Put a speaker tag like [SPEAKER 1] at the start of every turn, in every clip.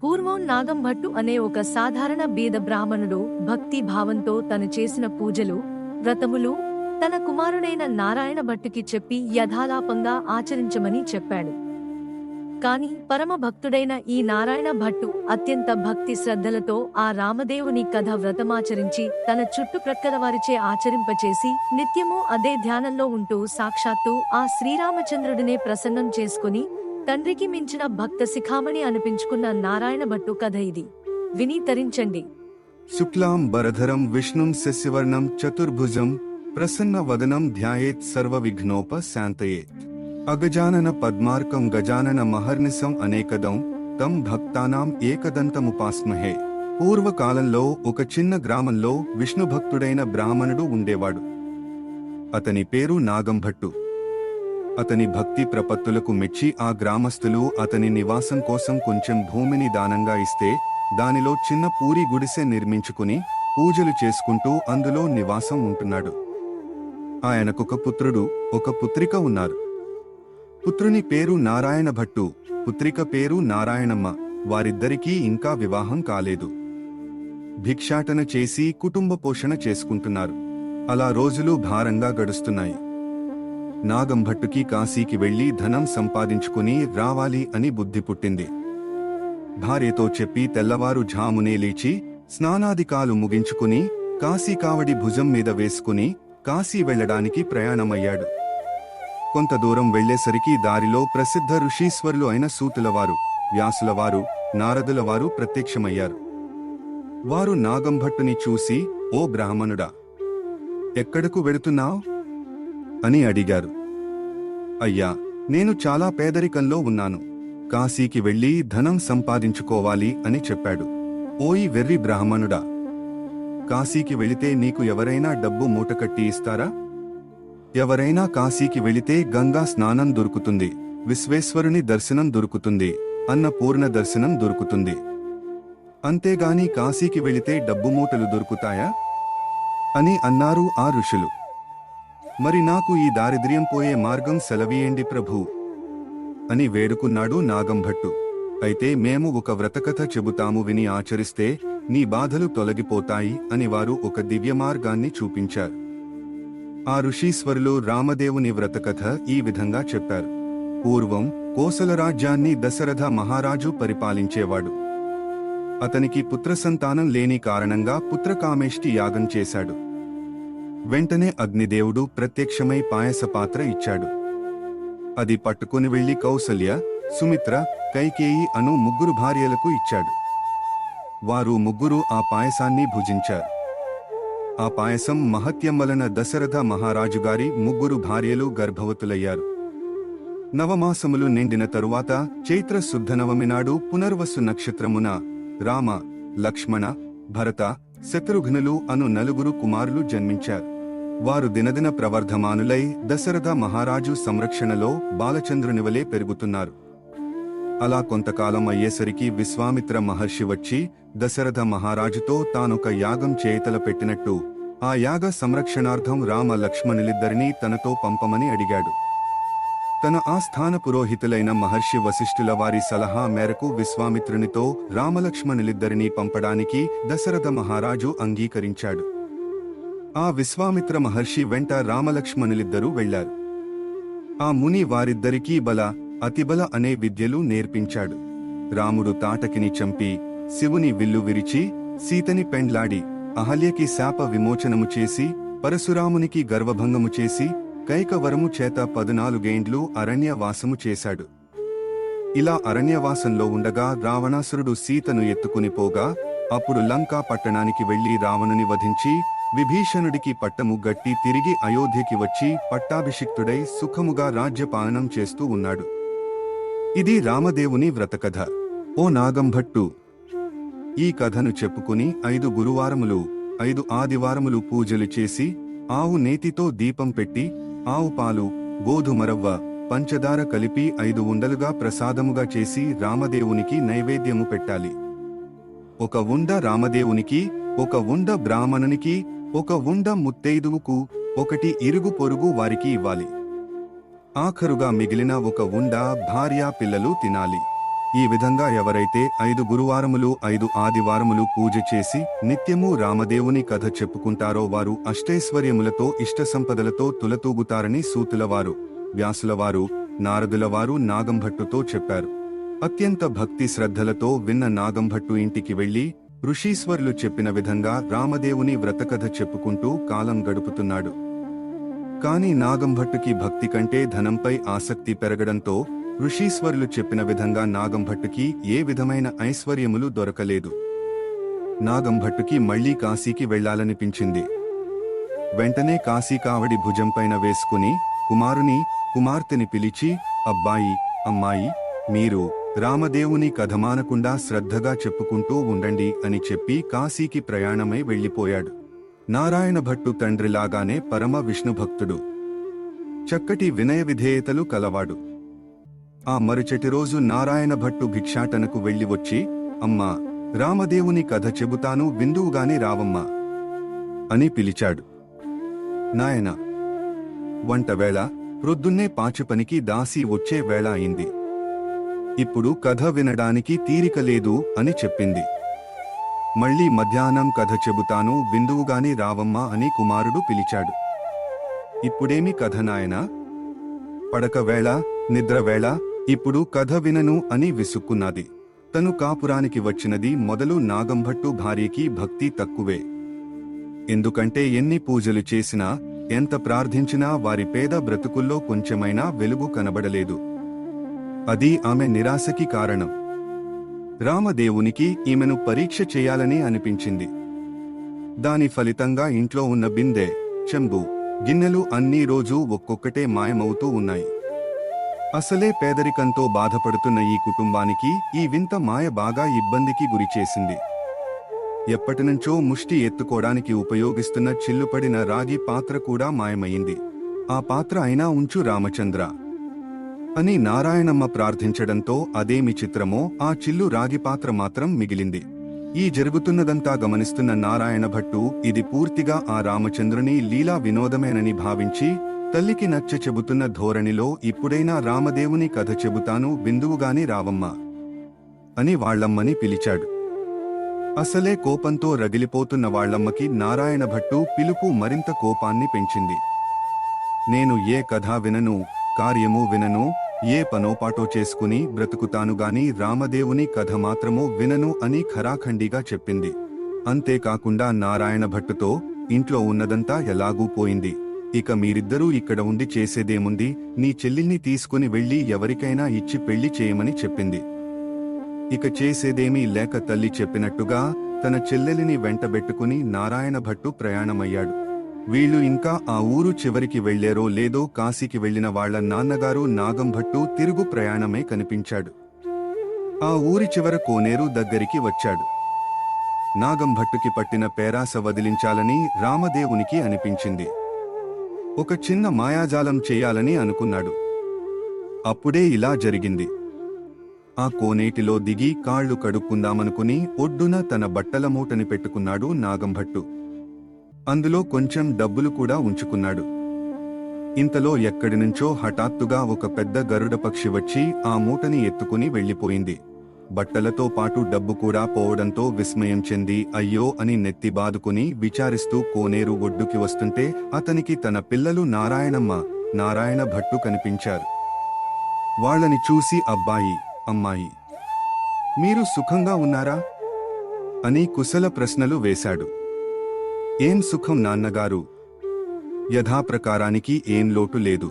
[SPEAKER 1] పూర్వం నాగంభట్టు అనే ఒక సాధారణ బీద బ్రాహ్మణుడు భక్తి భావంతో తను చేసిన పూజలు వ్రతములు తన కుమారుడైన నారాయణ భట్టుకి చెప్పి యథాలాపంగా ఆచరించమని చెప్పాడు. కాని పరమ భక్తుడైన ఈ నారాయణ భట్టు అత్యంత భక్తి శ్రద్ధలతో ఆ రామదేవుని కథ వ్రతమాచరించి తన చుట్టుప్రక్కల వారిచే ఆచరింపచేసి నిత్యమూ అదే ధ్యానంలో ఉంటూ సాక్షాత్తు ఆ శ్రీరామచంద్రుడినే ప్రసన్నం చేసుకుని తండ్రికి మించిన భక్త శిఖామణి అనిపించుకున్న నారాయణ భట్టు కథ ఇది. విని తరించండి.
[SPEAKER 2] శుక్లాం బరధరం విష్ణుం శశివర్ణం చతుర్భుజం ప్రసన్న వదనం ధ్యాయేత్ సర్వ విఘ్నోప శాంతయేత్. అగజానన పద్మార్కం గజానన మహర్నిశం అనేకదం తం భక్తానాం ఏకదంతముపాస్మహే. పూర్వకాలంలో ఒక చిన్న గ్రామంలో విష్ణుభక్తుడైన బ్రాహ్మణుడు ఉండేవాడు. అతని పేరు నాగంభట్టు. అతని భక్తి ప్రపత్తులకు మెచ్చి ఆ గ్రామస్తులు అతని నివాసం కోసం కొంచెం భూమిని దానంగా ఇస్తే దానిలో చిన్న పూరి గుడిసె నిర్మించుకుని పూజలు చేసుకుంటూ అందులో నివాసం ఉంటున్నాడు. ఆయనకొక పుత్రుడు ఒక పుత్రిక ఉన్నారు. పుత్రుని పేరు నారాయణ భట్టు, పుత్రిక పేరు నారాయణమ్మ. వారిద్దరికీ ఇంకా వివాహం కాలేదు. భిక్షాటన చేసి కుటుంబ పోషణ చేసుకుంటున్నారు. అలా రోజులు భారంగా గడుస్తున్నాయి. నాగంభట్టుకి కాశీకి వెళ్లి ధనం సంపాదించుకుని రావాలి అని బుద్ధి పుట్టింది. భార్యతో చెప్పి తెల్లవారు ఝామునే లేచి స్నానాదికాలు ముగించుకుని కాశీకావడి భుజం మీద వేసుకుని కాశీ వెళ్లడానికి ప్రయాణమయ్యాడు. కొంత దూరం వెళ్లేసరికి దారిలో ప్రసిద్ధ ఋషీశ్వరులు అయిన సూతులవారు, వ్యాసులవారు, నారదులవారు ప్రత్యక్షమయ్యారు. వారు నాగంభట్టుని చూసి, ఓ బ్రాహ్మణుడా, ఎక్కడకు వెడుతున్నావ్ అని అడిగారు. అయ్యా, నేను చాలా పేదరికంలో ఉన్నాను. కాశీకి వెళ్లి ధనం సంపాదించుకోవాలి అని చెప్పాడు. ఓయి వెర్రి బ్రాహ్మణుడా, కాశీకి వెళితే నీకు ఎవరైనా డబ్బు మూటకట్టి ఇస్తారా? ఎవరైనా కాశీకి వెళితే గంగా స్నానం దొరుకుతుంది, విశ్వేశ్వరుని దర్శనం దొరుకుతుంది, అన్నపూర్ణ దర్శనం దొరుకుతుంది. అంతేగాని కాశీకి వెళితే డబ్బు మూటలు దొరుకుతాయా అని అన్నారు ఆ ఋషులు. మరి నాకు ఈ దారిద్ర్యం పోయే మార్గం సెలవీయండి ప్రభూ అని వేడుకున్నాడు నాగంభట్టు. అయితే మేము ఒక వ్రతకథ చెబుతాము, విని ఆచరిస్తే నీ బాధలు తొలగిపోతాయి అని వారు ఒక దివ్య మార్గాన్ని చూపించారు. ఆ ఋషీశ్వరులు రామదేవుని వ్రతకథ ఈ విధంగా చెప్పారు. పూర్వం కోసల రాజ్యాన్ని దశరథ మహారాజు పరిపాలించేవాడు. అతనికి పుత్రసంతానం లేని కారణంగా పుత్రకామేష్టి యాగం చేశాడు. వెంటనే అగ్నిదేవుడు ప్రత్యక్షమై పాయస పాత్ర ఇచ్చాడు. అది పట్టుకుని వెళ్లి కౌసల్య, సుమిత్ర, కైకేయి అను ముగ్గురు భార్యలకు ఇచ్చాడు. వారు ముగ్గురు ఆ పాయసాన్ని భుజించారు. ఆ పాయసం మహత్యం వలన దశరథ మహారాజుగారి ముగ్గురు భార్యలు గర్భవతులయ్యారు. నవమాసములు నిండిన తరువాత చైత్ర శుద్ధ నవమి నాడు పునర్వసు నక్షత్రమున రామ, లక్ష్మణ, భరత, శత్రుఘ్నులు అను నలుగురు కుమారులు జన్మించారు. వారు దినదిన ప్రవర్ధమానులై దశరథ మహారాజు సంరక్షణలో బాలచంద్రునివలే పెరుగుతున్నారు. అలా కొంతకాలం అయ్యేసరికి విశ్వామిత్ర మహర్షి వచ్చి దశరథ మహారాజుతో తానొక యాగం చేతల పెట్టినట్టు ఆ యాగ సంరక్షణార్థం రామ లక్ష్మణులిద్దరినీ తనతో పంపమని అడిగాడు. తన ఆస్థాన పురోహితులైన మహర్షి వశిష్ఠుల వారి సలహా మేరకు విశ్వామిత్రునితో రామలక్ష్మణులిద్దరినీ పంపడానికి దశరథ మహారాజు అంగీకరించాడు. ఆ విశ్వామిత్ర మహర్షి వెంట రామలక్ష్మణులిద్దరూ వెళ్లారు. ఆ ముని వారిద్దరికీ బల, అతిబల అనే విద్యలు నేర్పించాడు. రాముడు తాటకిని చంపి శివుని విల్లు విరిచి సీతని పెండ్లాడి అహల్యకి శాప విమోచనము చేసి పరశురామునికి గర్వభంగము చేసి కైకవరము చేత 14 ఏండ్లు అరణ్యవాసము చేశాడు. ఇలా అరణ్యవాసంలో ఉండగా రావణాసురుడు సీతను ఎత్తుకుని పోగా అప్పుడు లంకా పట్టణానికి వెళ్లి రావణుని వధించి విభీషణుడికి పట్టము గట్టి తిరిగి అయోధ్యకి వచ్చి పట్టాభిషిక్తుడై సుఖముగా రాజ్యపాలనం చేస్తూ ఉన్నాడు. ఇది రామదేవుని వ్రతకథ. ఓ నాగంభట్టు, ఈ కథను చెప్పుకుని 5 గురువారములు 5 ఆదివారములు పూజలు చేసి ఆవు నేతితో దీపం పెట్టి ఆవు పాలు, గోధుమరవ్వ, పంచదార కలిపి 5 ఉండలుగా ప్రసాదముగా చేసి రామదేవునికి నైవేద్యము పెట్టాలి. ఒక ఉండ రామదేవునికి, ఒక ఉండ బ్రాహ్మణునికి, ఒక ఉండ ముత్తైదువుకు, ఒకటి ఇరుగు పొరుగు వారికి ఇవ్వాలి. ఆఖరుగా మిగిలిన ఒక ఉండ భార్యా పిల్లలు తినాలి. ఈ విధంగా ఎవరైతే 5 గురువారములు 5 ఆదివారములు పూజ చేసి నిత్యము రామదేవుని కథ చెప్పుకుంటారో వారు అష్టైశ్వర్యములతో ఇష్టసంపదలతో తులతూగుతారని సూతులవారు, వ్యాసులవారు, నారదులవారు నాగంభట్టుతో చెప్పారు. అత్యంత భక్తి శ్రద్ధలతో విన్న నాగంభట్టు ఇంటికి వెళ్లి ఋషీశ్వరులు చెప్పిన విధంగా రామదేవుని వ్రతకథ చెప్పుకుంటూ కాలం గడుపుతున్నాడు. కాని నాగంభట్టుకి భక్తి కంటే ధనంపై ఆసక్తి పెరగడంతో ఋషీశ్వరులు చెప్పిన విధంగా నాగంభట్టుకి ఏ విధమైన ఐశ్వర్యములు దొరకలేదు. నాగంభట్టుకి మళ్లీ కాశీకి వెళ్లాలనిపించింది. వెంటనే కాశీ కావడి భుజంపైన వేసుకుని కుమార్తెని పిలిచి, అబ్బాయి, అమ్మాయి, మీరు రామదేవుని కథమానకుండా శ్రద్ధగా చెప్పుకుంటూ ఉండండి అని చెప్పి కాశీకి ప్రయాణమై వెళ్లిపోయాడు. నారాయణ భట్టు తండ్రిలాగానే పరమ విష్ణుభక్తుడు, చక్కటి వినయ విధేయతలు కలవాడు. ఆ మరుచటి రోజు నారాయణ భట్టు భిక్షాటనకు వెళ్లి వచ్చి, అమ్మా, రామదేవుని కథ చెబుతాను విందువుగాని రావమ్మా అని పిలిచాడు. నాయనా, వంటవేళ, ప్రొద్దున్నే పాచిపనికి దాసి వచ్చే వేళ అయింది. ఇప్పుడు కథ వినడానికి తీరిక లేదు అని చెప్పింది. మళ్లీ మధ్యాహ్నం కథ చెబుతాను విందువుగాని రావమ్మా అని కుమారుడు పిలిచాడు. ఇప్పుడేమి కథ నాయనా? పడకవేళ, నిద్రవేళ, ఇప్పుడు కథ వినను అని విసుక్కున్నది. తను కాపురానికి వచ్చినది మొదలు నాగంభట్టు భార్యకి భక్తి తక్కువే. ఎందుకంటే ఎన్ని పూజలు చేసినా, ఎంత ప్రార్థించినా వారి పేద బ్రతుకుల్లో కొంచెమైనా వెలుగు కనబడలేదు. అది ఆమె నిరాశకి కారణం. రామదేవునికి ఈమెను పరీక్ష చేయాలని అనిపించింది. దాని ఫలితంగా ఇంట్లో ఉన్న బిందె, చెంబు, గిన్నెలు అన్నీ రోజూ ఒక్కొక్కటే మాయమవుతూ ఉన్నాయి. అసలే పేదరికంతో బాధపడుతున్న ఈ కుటుంబానికి ఈ వింత మాయ బాగా ఇబ్బందికి గురిచేసింది. ఎప్పటినుంచో ముష్టి ఎత్తుకోవడానికి ఉపయోగిస్తున్న చిల్లుపడిన రాగి పాత్ర కూడా మాయమయ్యింది. ఆ పాత్ర అయినా ఉంచు రామచంద్ర అని నారాయణమ్మ ప్రార్థించడంతో అదేమి చిత్రమో ఆ చిల్లు రాగి పాత్ర మాత్రం మిగిలింది. ఈ జరుగుతున్నదంతా గమనిస్తున్న నారాయణ భట్టు ఇది పూర్తిగా ఆ రామచంద్రుని లీలా వినోదమేనని భావించి తల్లికి నచ్చ చెబుతున్న ధోరణిలో ఇప్పుడైనా రామదేవుని కథ చెబుతాను విందువుగాని రావమ్మా అని వాళ్లమ్మని పిలిచాడు. అసలే కోపంతో రగిలిపోతున్న వాళ్లమ్మకి నారాయణ భట్టు పిలుపు మరింత కోపాన్ని పెంచింది. నేను ఏ కథ వినను, కార్యము వినను, ఏ పనోపాటో చేసుకుని బ్రతుకుతానుగాని రామదేవుని కథ మాత్రమూ వినను అని ఖరాఖండిగా చెప్పింది. అంతేకాకుండా నారాయణ భట్టుతో, ఇంట్లో ఉన్నదంతా ఎలాగూ పోయింది, ఇక మీరిద్దరూ ఇక్కడ ఉండి చేసేదేముంది, నీ చెల్లిని తీసుకుని వెళ్లి ఎవరికైనా ఇచ్చి పెళ్లి చేయమని చెప్పింది. ఇక చేసేదేమీ లేక తల్లి చెప్పినట్టుగా తన చెల్లెలిని వెంటబెట్టుకుని నారాయణ భట్టు ప్రయాణమయ్యాడు. వీళ్లు ఇంకా ఆ ఊరు చివరికి వెళ్లేరో లేదో కాశీకి వెళ్లిన వాళ్ల నాన్నగారు నాగంభట్టు తిరుగు ప్రయాణమే కనిపించాడు. ఆ ఊరి చివర కోనేరు దగ్గరికి వచ్చాడు. నాగంభట్టుకి పట్టిన పేరాస వదిలించాలని రామదేవునికి అనిపించింది. ఒక చిన్న మాయాజాలం చేయాలని అనుకున్నాడు. అప్పుడే ఇలా జరిగింది. ఆ కోనేటిలో దిగి కాళ్లు కడుక్కుందామనుకుని ఒడ్డున తన బట్టల మూటని పెట్టుకున్నాడు నాగంభట్టు. అందులో కొంచెం డబ్బులు కూడా ఉంచుకున్నాడు. ఇంతలో ఎక్కడినుంచో హఠాత్తుగా ఒక పెద్ద గరుడ పక్షి వచ్చి ఆ మూటని ఎత్తుకుని వెళ్లిపోయింది. బట్టలతో పాటు డబ్బు కూడా పోవడంతో విస్మయం చెంది అయ్యో అని నెత్తి బాదుకుని విచారిస్తూ కోనేరు ఒడ్డుకి వస్తుంటే అతనికి తన పిల్లలు నారాయణమ్మ, నారాయణ భట్టు కనిపించారు. వాళ్ళని చూసి అబ్బాయి, అమ్మాయి, మీరు సుఖంగా ఉన్నారా అని కుశల ప్రశ్నలు వేశాడు. ఏం సుఖం నాన్నగారు, యథాప్రకారానికి ఏం లోటు లేదు.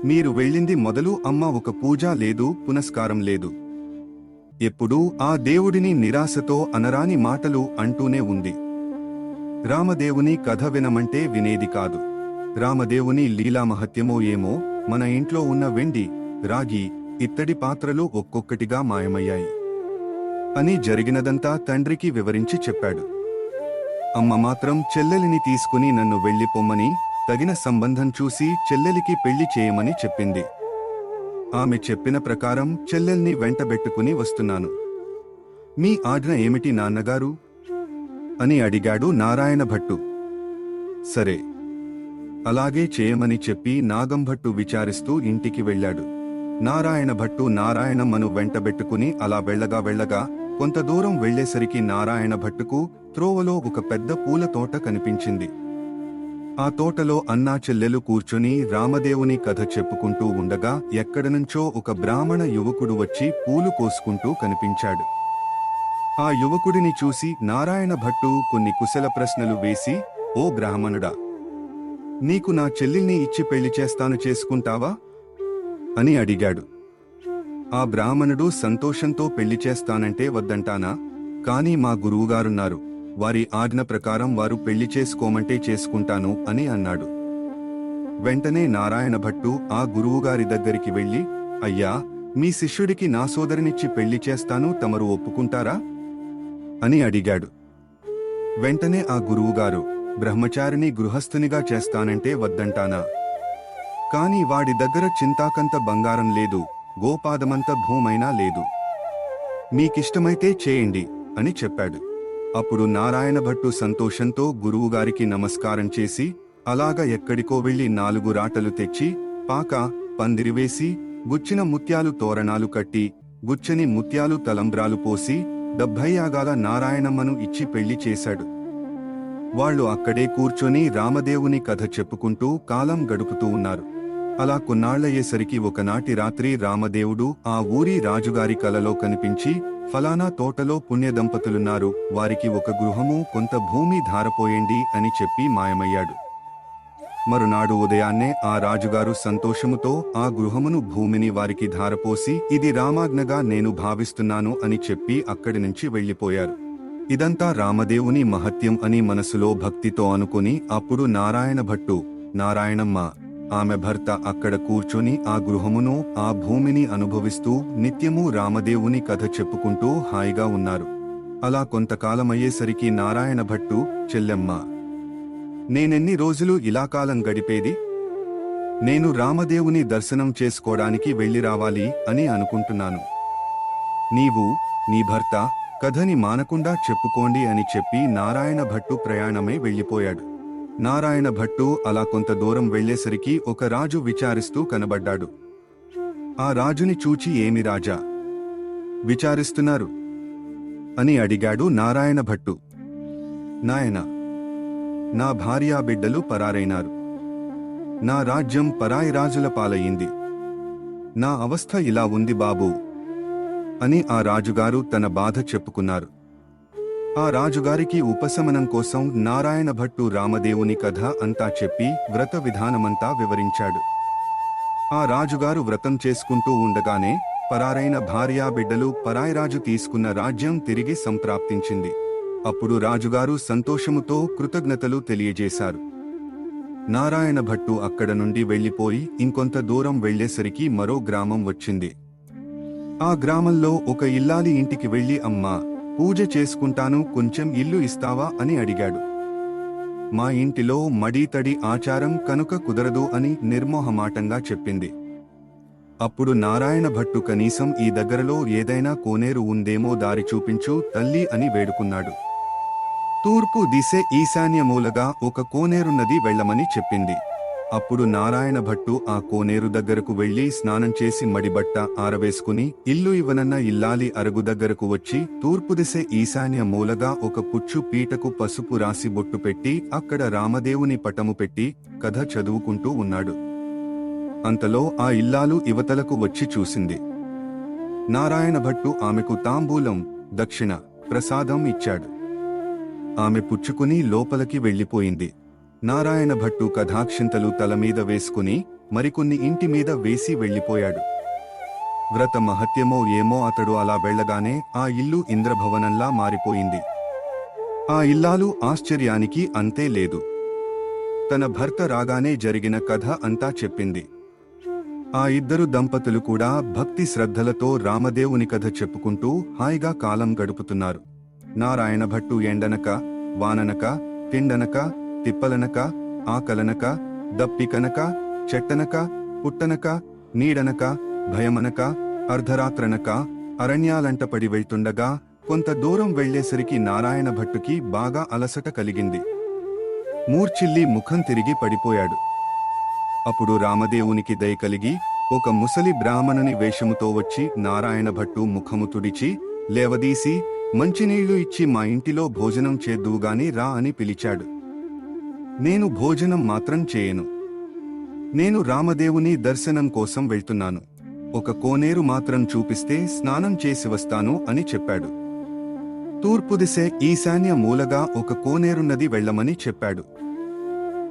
[SPEAKER 2] మీరు వెళ్ళింది మొదలు అమ్మ ఒక పూజ లేదు, పునస్కారం లేదు. ఎప్పుడూ ఆ దేవుడిని నిరాశతో అనరాని మాటలు అంటూనే ఉంది. రామదేవుని కథ వినమంటే వినేది కాదు. రామదేవుని లీలామహత్యమో ఏమో, మన ఇంట్లో ఉన్న వెండి, రాగి, ఇత్తడి పాత్రలు ఒక్కొక్కటిగా మాయమయ్యాయి అని జరిగినదంతా తండ్రికి వివరించి చెప్పాడు. అమ్మ మాత్రం చెల్లెలిని తీసుకుని నన్ను వెళ్లిపోమ్మని, తగిన సంబంధం చూసి చెల్లెలికి పెళ్లి చేయమని చెప్పింది. ఆమె చెప్పిన ప్రకారం చెల్లెల్ని వెంటబెట్టుకుని వస్తున్నాను. మీ ఆజ్ఞ ఏమిటి నాన్నగారు అని అడిగాడు నారాయణ భట్టు. సరే, అలాగే చేయమని చెప్పి నాగంభట్టు విచారిస్తూ ఇంటికి వెళ్ళాడు. నారాయణ భట్టు నారాయణమ్మను వెంటబెట్టుకుని అలా వెళ్ళగా కొంత దూరం వెళ్లేసరికి నారాయణ భట్టుకు త్రోవలో ఒక పెద్ద పూల తోట కనిపించింది. ఆ తోటలో అన్నా చెల్లెలు కూర్చుని రామదేవుని కథ చెప్పుకుంటూ ఉండగా ఎక్కడనుంచో ఒక బ్రాహ్మణ యువకుడు వచ్చి పూలు కోసుకుంటూ కనిపించాడు. ఆ యువకుడిని చూసి నారాయణ భట్టు కొన్ని కుశల ప్రశ్నలు వేసి, "ఓ బ్రాహ్మణుడా, నీకు నా చెల్లిని ఇచ్చి పెళ్లి చేస్తాను, చేసుకుంటావా?" అని అడిగాడు. ఆ బ్రాహ్మణుడు సంతోషంతో పెళ్లి చేస్తానంటే వద్దంటానా, కానీ మా గురువుగారున్నారు, వారి ఆజ్ఞ ప్రకారం వారు పెళ్లి చేసుకోమంటే చేసుకుంటాను అని అన్నాడు. వెంటనే నారాయణ భట్టు ఆ గురువుగారి దగ్గరికి వెళ్లి, "అయ్యా, మీ శిష్యుడికి నా సోదరినిచ్చి పెళ్లి చేస్తాను, తమరు ఒప్పుకుంటారా?" అని అడిగాడు. వెంటనే ఆ గురువుగారు, "బ్రహ్మచారిని గృహస్థునిగా చేస్తానంటే వద్దంటానా, కాని వాడి దగ్గర చింతాకంత బంగారం లేదు, గోపాదమంత భూమైనా లేదు, మీకిష్టమైతే చేయండి" అని చెప్పాడు. అప్పుడు నారాయణ భట్టు సంతోషంతో గురువుగారికి నమస్కారం చేసి, అలాగా ఎక్కడికో వెళ్లి 4 రాటలు తెచ్చి పాక, పందిరివేసి, గుచ్చిన ముత్యాలు తోరణాలు కట్టి, గుచ్చని ముత్యాలు తలంబ్రాలు పోసి 70 యాగాల నారాయణమ్మను ఇచ్చి పెళ్లి చేశాడు. వాళ్లు అక్కడే కూర్చొని రామదేవుని కథ చెప్పుకుంటూ కాలం గడుపుతూ ఉన్నారు. అలా కొన్నాళ్లయ్యేసరికి ఒకనాటి రాత్రి రామదేవుడు ఆ ఊరి రాజుగారి కలలో కనిపించి, "ఫలానా తోటలో పుణ్యదంపతులున్నారు, వారికి ఒక గృహము, కొంత భూమి ధారపోయండి" అని చెప్పి మాయమయ్యాడు. మరునాడు ఉదయాన్నే ఆ రాజుగారు సంతోషముతో ఆ గృహమును, భూమిని వారికి ధారపోసి, "ఇది రామాజ్ఞగా నేను భావిస్తున్నాను" అని చెప్పి అక్కడి నుంచి వెళ్లిపోయారు. ఇదంతా రామదేవుని మహత్యం అని మనసులో భక్తితో అనుకుని అప్పుడు నారాయణ భట్టు, నారాయణమ్మ, ఆమె భర్త అక్కడ కూర్చొని ఆ గృహమును, ఆ భూమిని అనుభవిస్తూ నిత్యము రామదేవుని కథ చెప్పుకుంటూ హాయిగా ఉన్నారు. అలా కొంతకాలమయ్యేసరికి నారాయణ భట్టు, "చెల్లెమ్మ, నేనెన్ని రోజులు ఇలా కాలం గడిపేది? నేను రామదేవుని దర్శనం చేసుకోవడానికి వెళ్లి రావాలి అని అనుకుంటున్నాను. నీవు, నీ భర్త కథని మానకుండా చెప్పుకోండి" అని చెప్పి నారాయణ భట్టు ప్రయాణమై వెళ్లిపోయాడు. నారాయణ భట్టు అలా కొంత దూరం వెళ్లేసరికి ఒక రాజు విచారిస్తూ కనబడ్డాడు. ఆ రాజుని చూచి, "ఏమి రాజా, విచారిస్తున్నారు?" అని అడిగాడు నారాయణ భట్టు. "నాయనా, నా భార్యా బిడ్డలు పరారైనారు, నా రాజ్యం పరాయి రాజుల పాలయింది, నా అవస్థ ఇలా ఉంది బాబూ" అని ఆ రాజుగారు తన బాధ చెప్పుకున్నారు. ఆ రాజుగారికి ఉపశమనం కోసం నారాయణ భట్టు రామదేవుని కథ అంతా చెప్పి వ్రత విధానమంతా వివరించాడు. ఆ రాజుగారు వ్రతం చేసుకుంటూ ఉండగానే పరారైన భార్యా బిడ్డలు, పరాయిరాజు తీసుకున్న రాజ్యం తిరిగి సంప్రాప్తించింది. అప్పుడు రాజుగారు సంతోషముతో కృతజ్ఞతలు తెలియజేశారు. నారాయణ భట్టు అక్కడ నుండి వెళ్లిపోయి ఇంకొంత దూరం వెళ్లేసరికి మరో గ్రామం వచ్చింది. ఆ గ్రామంలో ఒక ఇల్లాలి ఇంటికి వెళ్లి, "అమ్మా, పూజ చేసుకుంటాను, కొంచెం ఇల్లు ఇస్తావా" అని అడిగాడు. "మా ఇంటిలో మడీతడి ఆచారం కనుక కుదరదు" అని నిర్మోహమాటంగా చెప్పింది. అప్పుడు నారాయణ భట్టు కనీసం ఈ దగ్గరలో ఏదైనా కోనేరు ఉందేమో దారి చూపించు తల్లి అని వేడుకున్నాడు. తూర్పు దిశే ఈశాన్యమూలగా ఒక కోనేరున్నది వెళ్లమని చెప్పింది. అప్పుడు నారాయణ భట్టు ఆ కోనేరు దగ్గరకు వెళ్లి స్నానం చేసి మడిబట్ట ఆరవేసుకుని ఇల్లు ఇవ్వనన్న ఇల్లాలి అరుగు దగ్గరకు వచ్చి తూర్పు దిశ ఈశాన్య మూలగా ఒక పుచ్చు పీటకు పసుపు రాసి బొట్టు పెట్టి అక్కడ రామదేవుని పటము పెట్టి కథ చదువుకుంటూ ఉన్నాడు. అంతలో ఆ ఇల్లాలు ఇవతలకు వచ్చి చూసింది. నారాయణ భట్టు ఆమెకు తాంబూలం, దక్షిణ, ప్రసాదం ఇచ్చాడు. ఆమె పుచ్చుకుని లోపలికి వెళ్లిపోయింది. నారాయణ భట్టు కథాక్షింతలు తలమీద వేసుకుని మరికొన్ని ఇంటి మీద వేసి వెళ్లిపోయాడు. వ్రత మహత్యమో ఏమో అతడు అలా వెళ్లగానే ఆ ఇల్లు ఇంద్రభవనంలా మారిపోయింది. ఆ ఇల్లాలు ఆశ్చర్యానికి అంతే లేదు. తన భర్త రాగానే జరిగిన కథ అంతా చెప్పింది. ఆ ఇద్దరు దంపతులు కూడా భక్తి శ్రద్ధలతో రామదేవుని కథ చెప్పుకుంటూ హాయిగా కాలం గడుపుతున్నారు. నారాయణ భట్టు ఎండనక, వాననక, తిండనక, తిప్పలనక, ఆకలనక, దప్పికనక, చెట్టనక, పుట్టనక, నీడనక, భయమనక, అర్ధరాత్రనక అరణ్యాలంటపడి వెళ్తుండగా కొంత దూరం వెళ్లేసరికి నారాయణ భట్టుకి బాగా అలసట కలిగింది. మూర్ఛిల్లి ముఖం తిరిగి పడిపోయాడు. అప్పుడు రామదేవునికి దయ కలిగి, ఒక ముసలి బ్రాహ్మణుని వేషముతో వచ్చి నారాయణ భట్టు ముఖము తుడిచి లేవదీసి మంచినీళ్లు ఇచ్చి మా ఇంటిలో భోజనం చేద్దువుగాని రా అని పిలిచాడు. నేను భోజనం మాత్రం చేయను. నేను రామదేవుని దర్శనం కోసం వెళ్తున్నాను. ఒక కోనేరు మాత్రం చూపిస్తే స్నానం చేసి వస్తాను అని చెప్పాడు. తూర్పు దిశ ఈశాన్య మూలగా ఒక కోనేరున్నది వెళ్ళమని చెప్పాడు.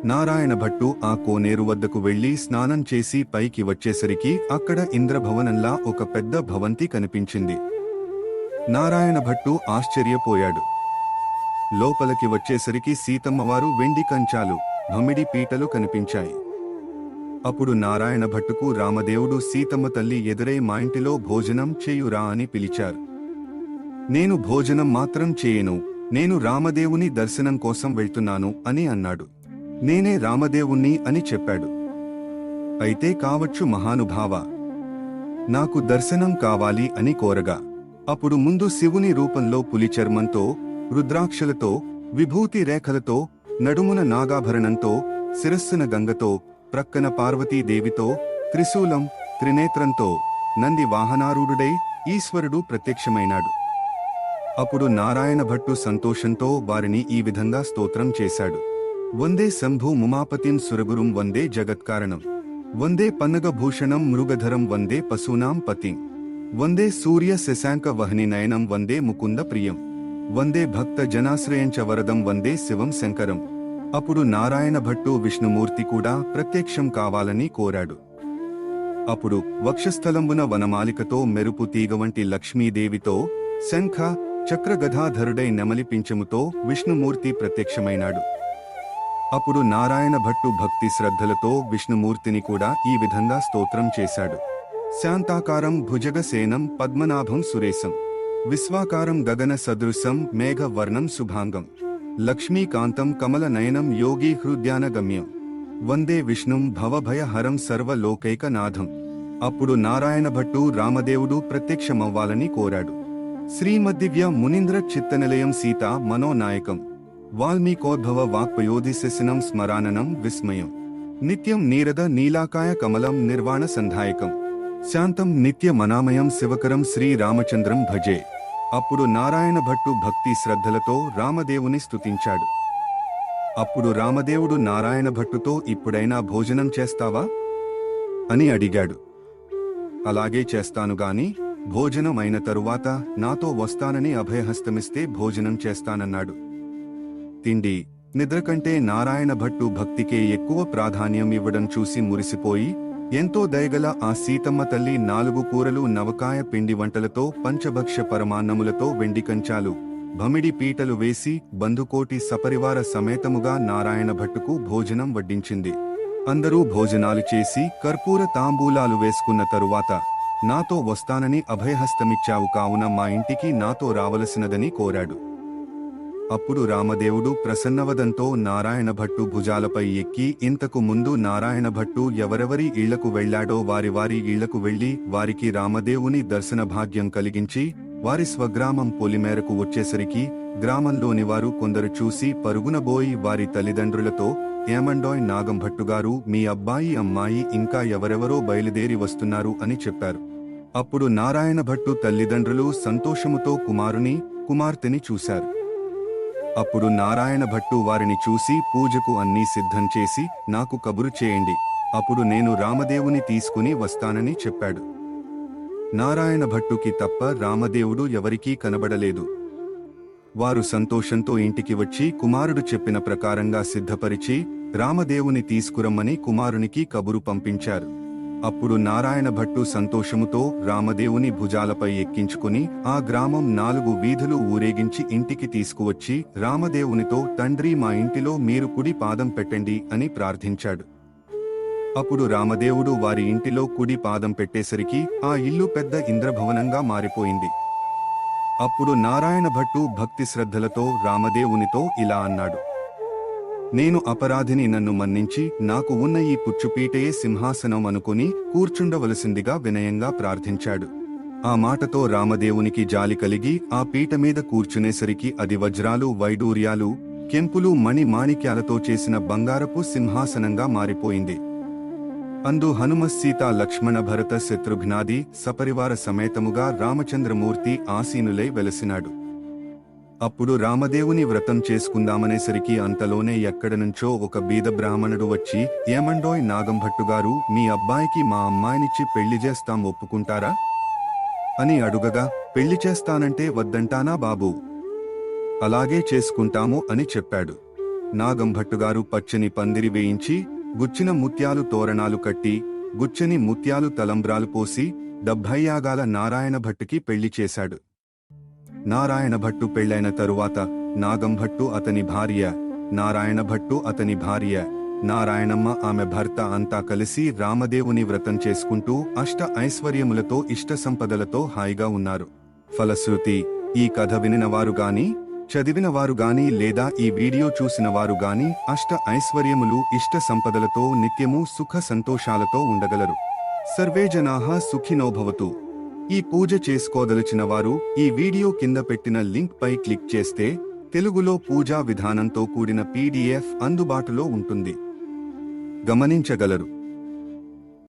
[SPEAKER 2] నారాయణ భట్టు ఆ కోనేరు వద్దకు వెళ్లి స్నానం చేసి పైకి వచ్చేసరికి అక్కడ ఇంద్రభవనంలా ఒక పెద్ద భవంతి కనిపించింది. నారాయణ భట్టు ఆశ్చర్యపోయాడు. లోపలికి వచ్చేసరికి సీతమ్మవారు వెండి కంచాలు, భమిడి పీటలు కనిపించాయి. అప్పుడు నారాయణ భట్టుకు రామదేవుడు సీతమ్మ తల్లి ఎదురై మా ఇంటిలో భోజనం చేయురా అని పిలిచారు. నేను భోజనం మాత్రం చేయను, నేను రామదేవుని దర్శనం కోసం వెళ్తున్నాను అని అన్నాడు. నేనే రామదేవుణ్ణి అని చెప్పాడు. అయితే కావచ్చు మహానుభావ, నాకు దర్శనం కావాలి అని కోరగా అప్పుడు ముందు శివుని రూపంలో పులి చర్మంతో, రుద్రాక్షలతో, విభూతి రేఖలతో, నడుమున నాగాభరణంతో, శిరస్సున గంగతో, ప్రక్కన పార్వతీదేవితో, త్రిశూలం, త్రినేత్రంతో, నంది వాహనారూఢుడై ఈశ్వరుడు ప్రత్యక్షమైనాడు. అప్పుడు నారాయణ భట్టు సంతోషంతో వారిని ఈ విధంగా స్తోత్రం చేశాడు. వందే శంభు ముమాపతిం సురగురుం వందే జగత్కారణం వందే పన్నగభూషణం మృగధరం వందే పశూనాం పతిం వందే సూర్య శశాంక వహని నయనం వందే ముకుంద ప్రియం వందే భక్త జనాశ్రయంచ వరదం వందే శివం శంకరం. అప్పుడు నారాయణ భట్టు విష్ణుమూర్తి కూడా ప్రత్యక్షం కావాలని కోరాడు. అప్పుడు వక్షస్థలంబున వనమాలికతో మెరుపు తీగ వంటి లక్ష్మీదేవితో, శంఖ చక్రగధాధరుడై నెమలి పింఛముతో విష్ణుమూర్తి ప్రత్యక్షమైనాడు. అప్పుడు నారాయణ భట్టు భక్తి శ్రద్ధలతో విష్ణుమూర్తిని కూడా ఈ విధంగా స్తోత్రం చేశాడు. శాంతాకారం భుజగసేనం పద్మనాభం సురేశం విశ్వాకారం గగన సదృశం మేఘ వర్ణం శుభాంగం లక్ష్మీకాంతం కమల నయనం యోగి హృద్యానగమ్యం వందే విష్ణుం భవభయహరం సర్వలోకైకనాథం. అప్పుడు నారాయణ భట్టు రామదేవుడు ప్రత్యక్షమవ్వాలని కోరాడు. శ్రీమద్దివ్య మునీంద్ర చిత్తనిలయం సీతా మనోనాయకం వాల్మీకోద్భవ వాక్పయోధిశినం స్మరాననం విస్మయం నిత్యం నీరద నీలాకాయ కమలం నిర్వాణ సంధాయకం శాంతం నిత్య మనామయం శివకరం శ్రీరామచంద్రం భజే. అప్పుడు నారాయణ భట్టు భక్తి శ్రద్ధలతో రామదేవుని స్తుతించాడు. అప్పుడు రామదేవుడు నారాయణ భట్టుతో ఇప్పుడైనా భోజనం చేస్తావా అని అడిగాడు. అలాగే చేస్తానుగాని భోజనం అయిన తరువాత నాతో వస్తానని అభయహస్తమిస్తే భోజనం చేస్తానన్నాడు. తిండి నిద్ర కంటే నారాయణ భట్టు భక్తికే ఎక్కువ ప్రాధాన్యం ఇవ్వడం చూసి మురిసిపోయి ఎంతో దయగల ఆ సీతమ్మ తల్లి 4 కూరలు నవకాయ పిండి వంటలతో పంచభక్ష పరమాన్నములతో వెండి కంచాలు, భమిడి పీటలు వేసి బంధుకోటి సపరివార సమేతముగా నారాయణ భట్టుకు భోజనం వడ్డించింది. అందరూ భోజనాలు చేసి కర్పూర తాంబూలాలు వేసుకున్న తరువాత నాతో వస్తానని అభయహస్తమిచ్చావు కావున మా ఇంటికి నాతో రావలసినదని కోరాడు. అప్పుడు రామదేవుడు ప్రసన్నవదంతో నారాయణ భట్టు భుజాలపై ఎక్కి ఇంతకు ముందు నారాయణ భట్టు ఎవరెవరి ఇళ్లకు వెళ్లాడో వారి వారి ఇళ్లకు వెళ్లి వారికి రామదేవుని దర్శన భాగ్యం కలిగించి వారి స్వగ్రామం పొలిమేరకు వచ్చేసరికి గ్రామంలోని వారు కొందరు చూసి పరుగునబోయి వారి తల్లిదండ్రులతో, ఏమండోయ్ నాగంభట్టుగారు, మీ అబ్బాయి అమ్మాయి ఇంకా ఎవరెవరో బయలుదేరి వస్తున్నారు అని చెప్పారు. అప్పుడు నారాయణ భట్టు తల్లిదండ్రులు సంతోషముతో కుమారుని, కుమార్తెని చూశారు. అప్పుడు నారాయణ భట్టు వారిని చూసి పూజకు అన్నీ సిద్ధం చేసి నాకు కబురు చేయండి, అప్పుడు నేను రామదేవుని తీసుకుని వస్తానని చెప్పాడు. నారాయణ భట్టుకి తప్ప రామదేవుడు ఎవరికీ కనబడలేదు. వారు సంతోషంతో ఇంటికి వచ్చి కుమారుడు చెప్పిన ప్రకారంగా సిద్ధపరిచి రామదేవుని తీసుకురమ్మని కుమారునికి కబురు పంపించారు. అప్పుడు నారాయణ భట్టు సంతోషముతో రామదేవుని భుజాలపై ఎక్కించుకుని ఆ గ్రామం 4 వీధులు ఊరేగించి ఇంటికి తీసుకువచ్చి రామదేవునితో, తండ్రి మా ఇంటిలో మీరు కుడి పాదం పెట్టండి అని ప్రార్థించాడు. అప్పుడు రామదేవుడు వారి ఇంటిలో కుడి పాదం పెట్టేసరికి ఆ ఇల్లు పెద్ద ఇంద్రభవనంగా మారిపోయింది. అప్పుడు నారాయణ భట్టు భక్తి శ్రద్ధలతో రామదేవునితో ఇలా అన్నాడు: నేను అపరాధిని, నన్ను మన్నించి నాకు ఉన్న ఈ పుచ్చుపీటయే సింహాసనం అనుకుని కూర్చుండవలసిందిగా వినయంగా ప్రార్థించాడు. ఆ మాటతో రామదేవునికి జాలి కలిగి ఆ పీట మీద కూర్చునేసరికి అది వజ్రాలు, వైడూర్యాలు, కెంపులు, మణి మాణిక్యాలతో చేసిన బంగారపు సింహాసనంగా మారిపోయింది. అందు హనుమ సీత లక్ష్మణ భరత శత్రుఘ్నాది సపరివార సమేతముగా రామచంద్రమూర్తి ఆసీనులై వెలసినాడు. అప్పుడు రామదేవుని వ్రతం చేసుకుందామనేసరికి అంతలోనే ఎక్కడనుంచో ఒక బీద బ్రాహ్మణుడు వచ్చి, ఏమండోయ్ నాగంభట్టుగారు, మీ అబ్బాయికి మా అమ్మాయినిచ్చి పెళ్లి చేస్తాం, ఒప్పుకుంటారా అని అడుగగా, పెళ్లి చేస్తానంటే వద్దంటానా బాబూ, అలాగే చేసుకుంటాము అని చెప్పాడు. నాగంభట్టుగారు పచ్చని పందిరి వేయించి, గుచ్చిన ముత్యాలు తోరణాలు కట్టి, గుచ్చని ముత్యాలు తలంబ్రాలు పోసి 70 యాగాల నారాయణ భట్టుకి పెళ్లి చేశాడు. నారాయణ భట్టు పెళ్లైన తరువాత నాగంభట్టు అతని భార్య, నారాయణ భట్టు అతని భార్య, నారాయణమ్మ ఆమె భర్త అంతా కలిసి రామదేవుని వ్రతం చేసుకుంటూ అష్ట ఐశ్వర్యములతో ఇష్ట సంపదలతో హాయిగా ఉన్నారు. ఫలశ్రుతి, ఈ కథ వినినవారు గాని, చదివినవారు గాని లేదా ఈ వీడియో చూసిన వారు గాని అష్ట ఐశ్వర్యములు ఇష్ట సంపదలతో నిత్యము సుఖ సంతోషాలతో ఉండగలరు. సర్వే జనాః సుఖినో భవంతు. ఈ పూజ చేసుకోదలిచిన వారు ఈ వీడియో కింద పెట్టిన లింక్ పై క్లిక్ చేస్తే తెలుగులో పూజా విధానంతో కూడిన PDF అందుబాటులో ఉంటుంది. గమనించగలరు.